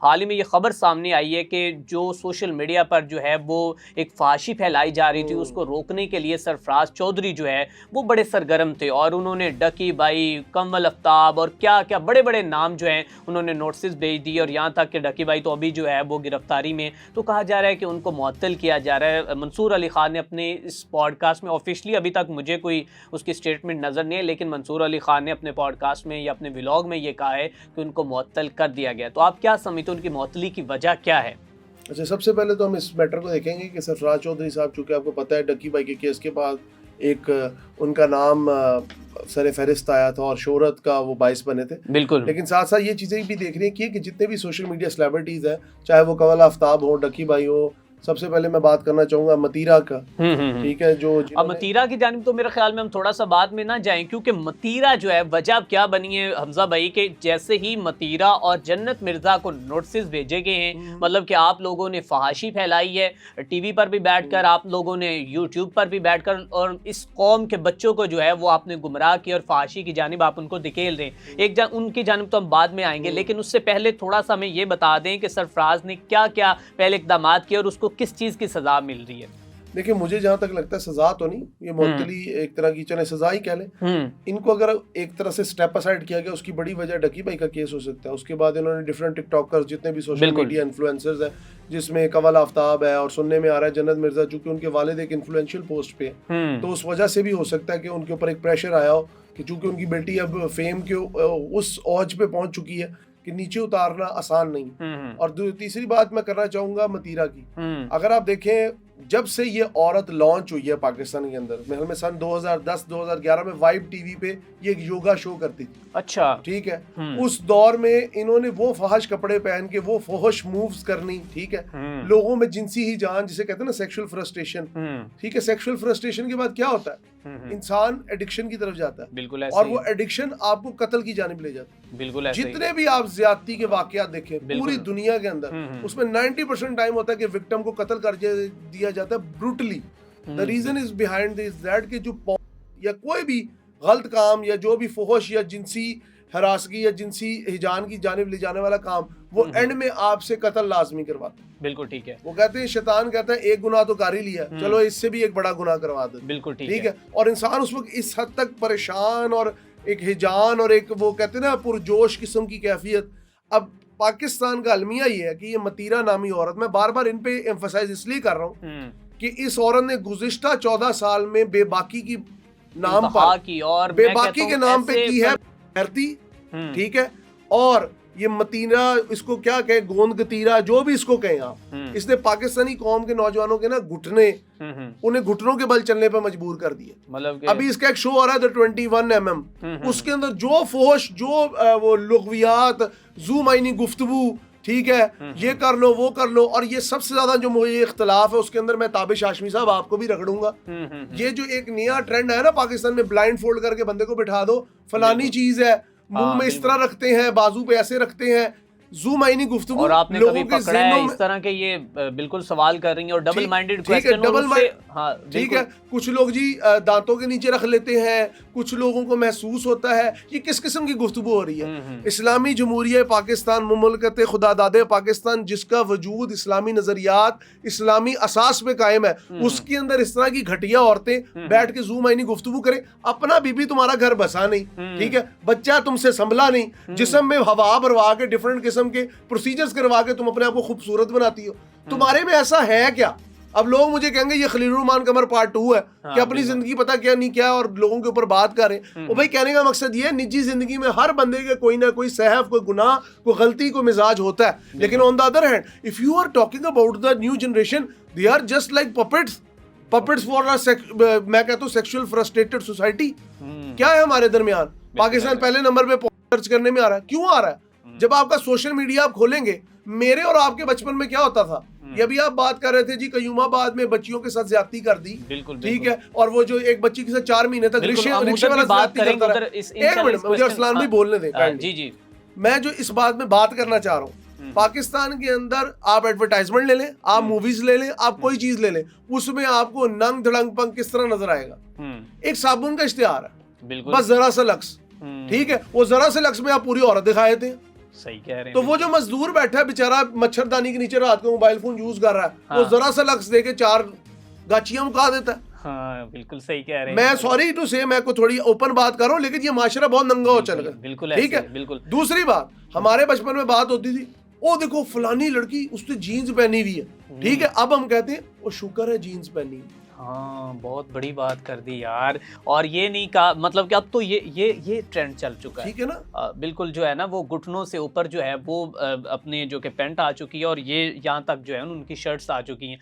हाल ही में ये खबर सामने आई है कि जो सोशल मीडिया पर जो है वो एक फाशी फैलाई जा रही थी, उसको रोकने के लिए सरफराज चौधरी जो है वो बड़े सरगर्म थे और उन्होंने डकी भाई, कमल आफ्ताब और क्या क्या बड़े बड़े नाम जो हैं उन्होंने नोटिस भेज दिए और यहाँ तक कि डकी भाई तो अभी जो है वो गिरफ्तारी में, तो कहा जा रहा है कि उनको मुअत्तल किया जा रहा है। मंसूर अली खान ने अपने इस पॉडकास्ट में ऑफिशियली अभी तक मुझे कोई उसकी स्टेटमेंट नज़र नहीं है, लेकिन मंसूर अली खान ने अपने पॉडकास्ट में या अपने व्लॉग में ये कहा है कि उनको मुअत्तल कर दिया गया। तो आप क्या समझते हैं उनकी मुअत्तली की वजह क्या है? अच्छा, सबसे पहले तो हम इस मैटर को देखेंगे कि सरफराज चौधरी साहब, चूँकि आपको पता है डक्की भाई के केस के बाद एक उनका नाम सर फहरिस्त आया था और शोहरत का वो बाइस बने थे। बिल्कुल। लेकिन साथ साथ ये चीज़ें भी देखने की है कि जितने भी सोशल मीडिया सेलिब्रिटीज़ हैं, चाहे वो कमल आफ्ताब हो, डक्की भाई हो, सबसे पहले मैं बात करना चाहूँगा मतीरा का। ठीक है, जो अब मतीरा की जानिब तो मेरे ख्याल में हम थोड़ा सा बाद में ना जाएं, क्योंकि मतीरा जो है वजह क्या बनी है हमजा भाई के, जैसे ही मतीरा और जन्नत मिर्जा को नोटिस भेजे गए हैं, मतलब कि आप लोगों ने फहाशी फैलाई है टीवी पर भी बैठकर, आप लोगों ने यूट्यूब पर भी बैठकर, और इस कौम के बच्चों को जो है वो आपने गुमराह किया और फहाशी की जानिब आप उनको धकेल रहे हैं। उनकी जानिब तो हम बाद में आएंगे, लेकिन उससे पहले थोड़ा सा हमें ये बता दें कि सरफराज ने क्या क्या पहले इक़दाम किए और उसको किस चीज़ की सज़ा मिल रही है। देखिए, मुझे जहाँ तक लगता है सजा तो नहीं, ये मुअत्तली एक तरह की, चले सजा ही कह लें। इनको अगर एक तरह से स्टेप असाइड किया गया, उसकी बड़ी वजह डकी भाई का केस हो सकता है। उसके बाद इन्होंने डिफरेंट टिकटॉकर्स, जितने भी सोशल मीडिया इन्फ्लुएंसर्स हैं, जिसमें कमल आफ्ताब है और सुनने में आ रहा है जन्नत मिर्जा, चूंकि उनके वालिद एक इन्फ्लुएंशियल पोस्ट पे है, तो उस वजह से भी हो सकता है कि उनके ऊपर एक प्रेशर आया हो कि चूंकि उनकी बेटी अब फेम के उस औज पे पहुंच चुकी है कि नीचे उतारना आसान नहीं। और तीसरी बात मैं करना चाहूंगा मतीरा की। अगर आप देखें, जब से ये औरत लॉन्च हुई है पाकिस्तान के अंदर, मेरे में सन 2010-2011 में वाइब टीवी पे ये एक योगा शो करती थी। अच्छा, ठीक है। उस दौर में इन्होंने वो फहश कपड़े पहन के वो फहश मूव्स करनी, ठीक है, लोगों में जिनसी ही जान, जिसे कहते हैं ना सेक्सुअल फ्रस्ट्रेशन, ठीक है। सेक्सुअल फ्रस्ट्रेशन के बाद क्या होता है, इंसान एडिक्शन की तरफ जाता है। बिल्कुल ऐसे, और वो एडिक्शन आपको कत्ल की जानिब ले जाता है। बिल्कुल ऐसे। जितने भी आप ज्यादती के वाकयात देखें पूरी दुनिया के अंदर, उसमें 90% टाइम होता है कि विक्टिम को कत्ल कर दिया जाता है brutally. The reason is behind this that कि जो या कोई भी गलत काम या जो भी फहश या जिनसी हरासगी या जिनसी हिजान की जानिब ले जाने वाला काम, वो एंड में आपसे कत्ल लाजमी करवाता है। बिल्कुल ठीक है। वो कहते हैं, शैतान कहता है एक गुनाह तो कर ही लिया, चलो इससे भी एक बड़ा गुनाह करवा दो। बिल्कुल ठीक है। और इंसान उस वक्त इस हद तक परेशान और एक हिजान और एक वो कहते हैं ना पुरजोश किस्म की कैफियत। अब पाकिस्तान का अलमिया ये है कि ये मतीरा नामी औरत, मैं बार बार इन पे एम्फसाइज इसलिए कर रहा हूँ कि इस औरत ने गुज़िश्ता 14 साल में बेबाकी की नाम पर की, और बेबाकी के नाम पे की है धरती, ठीक है। और ये मतीरा, इसको क्या कहें, गोंद गतीरा, जो भी इसको कहें आप, इसने पाकिस्तानी कौम के नौजवानों के ना घुटने, उन्हें घुटनों के बल चलने पर मजबूर कर दिए। मतलब अभी इसका एक शो आ रहा है द 21mm, उसके अंदर जो फोश, जो वो लुग़वियात, ज़ू मायनी गुफ्तगू, ठीक है, ये कर लो वो कर लो। और ये सबसे ज्यादा जो मुझे इख्तलाफ है उसके अंदर, मैं ताबिश हाशमी साहब आपको भी रगड़ूंगा, ये जो एक नया ट्रेंड है ना पाकिस्तान में, ब्लाइंड फोल्ड करके बंदे को बिठा दो, फलानी चीज है, मुंह में इस तरह रखते हैं, बाजू पे ऐसे रखते हैं, ज़ूम आईनी गुफ्तगू। और आपने कभी पकड़ा है इस तरह के, ये बिल्कुल सवाल कर रही हैं और डबल माइंडेड क्वेश्चन, ठीक है। कुछ लोग जी दांतों के नीचे रख लेते हैं, कुछ लोगों को महसूस होता है ये किस किस्म की गुफ्तगू हो रही है। इस्लामी जमहूरिया पाकिस्तान, मुमलकत खुदादादे पाकिस्तान, जिसका वजूद इस्लामी नजरियात, इस्लामी असास पे कायम है, उसके अंदर इस तरह की घटिया औरतें बैठ के ज़ूम आईनी गुफ्तगू करें। अपना बीबी तुम्हारा घर बसा नहीं, ठीक है, बच्चा तुमसे संभला नहीं, जिस्म में हवा भरवा के डिफरेंट किस्म के प्रोसीजर्स करवा के तुम अपने आप को खूबसूरत बनाती हो। तुम्हारे में ऐसा है क्या? अब लोग मुझे कहेंगे ये खलीलुर्रहमान कमर पार्ट 2 है, कि अपनी जिंदगी पता क्या नहीं क्या और लोगों के ऊपर बात कर रहे हैं। भाई कहने का मकसद ये है, निजी जिंदगी में हर बंदे के कोई ना कोई सहफ, कोई गुनाह, कोई गलती, कोई मिजाज होता है। लेकिन on the other hand, if you are talking about the new generation, they are just like puppets for मैं कहता हूँ सेक्सुअल फ्रस्ट्रेटेड सोसाइटी। क्या है हमारे दरमियान? पाकिस्तान पहले नंबर पे सर्च करने में आ रहा है। क्यों आ रहा है? जब आपका सोशल मीडिया आप खोलेंगे, मेरे और आपके बचपन में क्या होता था, ये अभी आप बात कर रहे थे जी, कयूमाबाद में बच्चियों के साथ ज्यादती कर दी, ठीक है, और वो जो एक बच्ची के साथ 4 महीने तक रिक्शे वाला ज्यादती करता रहा। एक मिनट मुझे अरसलान भी बोलने दें। जी, मैं जो इस बात में बात करना चाह रहा हूँ, पाकिस्तान के अंदर आप एडवर्टाइजमेंट ले लें, आप मूवीज ले लें, आप कोई चीज ले लें, उसमें आपको नंग धड़ंग पंग किस तरह नजर आएगा? एक साबुन का इश्तिहार है, बस जरा सा लक्स, ठीक है, वो जरा से लक्स में आप पूरी औरत दिखाए थे, सही कह रहे हैं। तो वो जो मजदूर बैठा है बेचारा मच्छरदानी के नीचे रात को मोबाइल फोन यूज कर रहा है, वो जरा सा लक्स दे के 4 गाचियां मुका देता है। हाँ बिल्कुल सही कह रहे हैं। मैं सॉरी टू से, मैं को थोड़ी ओपन बात कर रहा हूँ, लेकिन ये माशरा बहुत नंगा हो चल गया। बिल्कुल ठीक है। बिल्कुल। दूसरी बात, हमारे बचपन में बात होती थी, ओ देखो फलानी लड़की उसने जीन्स पहनी हुई है, ठीक है, अब हम कहते हैं वो शुक्र है जीन्स पहनी। हाँ बहुत बड़ी बात कर दी यार। और ये नहीं कहा, मतलब कि अब तो ये ट्रेंड चल चुका है, ठीक है ना। बिल्कुल जो है ना वो घुटनों से ऊपर जो है वो अपने जो कि पैंट आ चुकी है, और ये यहाँ तक जो है उनकी शर्ट्स आ चुकी हैं।